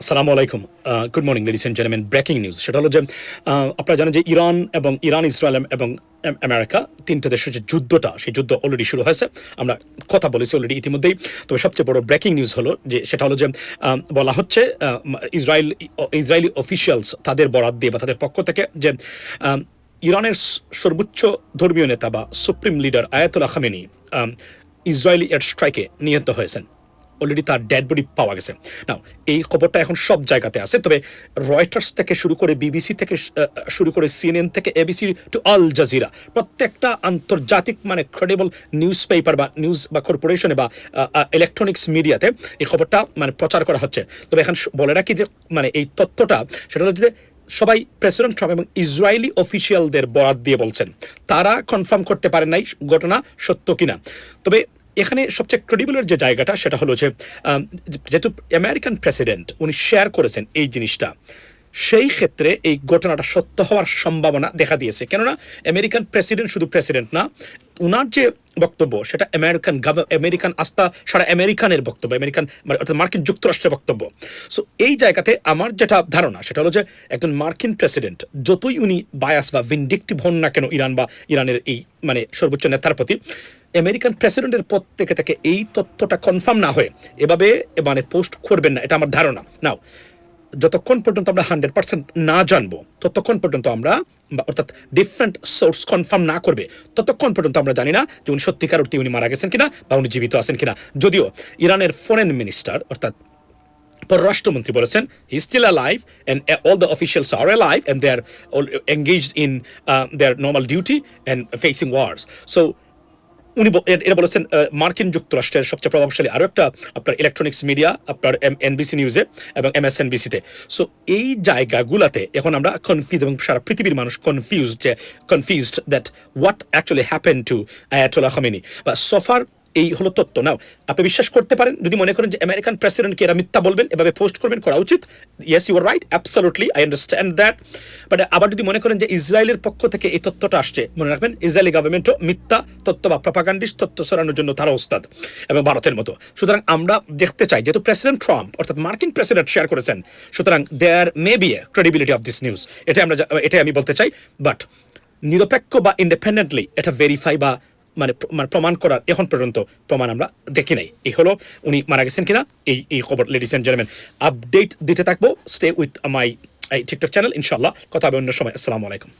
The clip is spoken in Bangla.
আসসালামু আলাইকুম। Good morning ladies and gentleman. Breaking news সেটা হলো যে আপনারা জানেন যে ইরান, ইসরায়েল এবং আমেরিকা তিনটে দেশের যে যুদ্ধটা, সেই যুদ্ধ অলরেডি শুরু হয়েছে। আমরা কথা বলেছি অলরেডি ইতিমধ্যেই। তবে সবচেয়ে বড় ব্রেকিং নিউজ হলো যে সেটা হলো যে বলা হচ্ছে ইসরায়েলি অফিসিয়ালস তাদের বরাত দিয়ে বা তাদের পক্ষ থেকে যে ইরানের সর্বোচ্চ ধর্মীয় নেতা বা সুপ্রিম লিডার আয়াতুল্লাহ খামেনি ইসরায়েলি এয়ার স্ট্রাইকে নিহত হয়েছেন। অলরেডি তার ডেড বডি পাওয়া গেছে। নাও এই খবরটা এখন সব জায়গাতে আছে, তবে রয়টার্স থেকে শুরু করে বিবিসি থেকে শুরু করে সিএনএন থেকে এবিসি টু আল জাজিরা, প্রত্যেকটা আন্তর্জাতিক মানে ক্রেডিবল নিউজ পেপার বা নিউজ বা কর্পোরেশনে বা ইলেকট্রনিক্স মিডিয়াতে এই খবরটা মানে প্রচার করা হচ্ছে। তবে এখন বলে রাখি যে মানে এই তথ্যটা সেটা হলো যে সবাই প্রেসিডেন্ট ট্রাম্প এবং ইসরায়েলি অফিসিয়ালদের বরাত দিয়ে বলছেন, তারা কনফার্ম করতে পারেন নাই ঘটনা সত্য কিনা। তবে এখানে সবচেয়ে ক্রেডিবলের যে জায়গাটা সেটা হলো যে যেহেতু আমেরিকান প্রেসিডেন্ট উনি শেয়ার করেছেন এই জিনিসটা, সেই ক্ষেত্রে এই ঘটনাটা সত্য হওয়ার সম্ভাবনা দেখা দিয়েছে। কেননা আমেরিকান প্রেসিডেন্ট শুধু প্রেসিডেন্ট না, উনার যে বক্তব্য সেটা আমেরিকান আস্থা সারা আমেরিকানের বক্তব্য, অর্থাৎ মার্কিন যুক্তরাষ্ট্রের বক্তব্য। সো এই জায়গাতে আমার যেটা ধারণা সেটা হলো যে একজন মার্কিন প্রেসিডেন্ট যতই উনি বায়াস বা ভিন্ডিকটিভ হন না কেন ইরান বা ইরানের এই মানে সর্বোচ্চ নেতার প্রতি, আমেরিকান প্রেসিডেন্টের পদ থেকে এই তথ্যটা কনফার্ম না হয়ে এভাবে মানে পোস্ট করবেন না, এটা আমার ধারণা। নাও যতক্ষণ পর্যন্ত আমরা 100% না জানবো ততক্ষণ পর্যন্ত আমরা অর্থাৎ ডিফারেন্ট সোর্স কনফার্ম না করবে ততক্ষণ পর্যন্ত আমরা জানি না যে উনি সত্যিকার অর্থে উনি মারা গেছেন কিনা বা উনি জীবিত আছেন কিনা। যদিও ইরানের ফরেন মিনিস্টার অর্থাৎ পররাষ্ট্রমন্ত্রী বলেছেন he still alive and all the officials are alive and they are engaged in their normal duty and facing wars. So উনি এটা বলেছেন মার্কিন যুক্তরাষ্ট্রের সবচেয়ে প্রভাবশালী আরও একটা আপনার ইলেকট্রনিক্স মিডিয়া, আপনার এনবিসি নিউজে এবং এমএসএনবিসিতে। সো এই জায়গাগুলোতে এখন আমরা কনফিউজ এবং সারা পৃথিবীর মানুষ confused that what actually happen to Ayatollah Khamenei বা সফার। এই হলো তথ্য। নাও আপনি বিশ্বাস করতে পারেন যদি মনে করেন যে আমেরিকান প্রেসিডেন্টকে এরা মিথ্যা বলবেন, এভাবে পোস্ট করবেন, করা উচিত। Yes, you are right, absolutely I understand that. But আবার যদি মনে করেন যে ইসরায়েলের পক্ষ থেকে এই তথ্যটা আসছে, মনে রাখবেন ইসরায়েলি গভর্নমেন্টও মিথ্যা তথ্য বা প্রপাগান্ডিস্ট তথ্য ছড়ানোর জন্য তারা ওস্তাদ, এবং ভারতের মতো। সুতরাং আমরা দেখতে চাই যেহেতু প্রেসিডেন্ট ট্রাম্প অর্থাৎ মার্কিন প্রেসিডেন্ট শেয়ার করেছেন, সুতরাং there may be a credibility of this news. এটাই আমি বলতে চাই। বাট নিরপেক্ষ বা ইন্ডিপেন্ডেন্টলি এটা ভেরিফাই বা মানে প্রমাণ করার এখন পর্যন্ত প্রমাণ আমরা দেখি নাই। এই হলো উনি মারা গেছেন কিনা এই খবর। লেডিস এন্ড জেন্টলম্যান, আপডেট দিতে থাকবো। Stay with my TikTok channel, ইনশাল্লাহ কথা হবে অন্য সময়। আসসালামু আলাইকুম।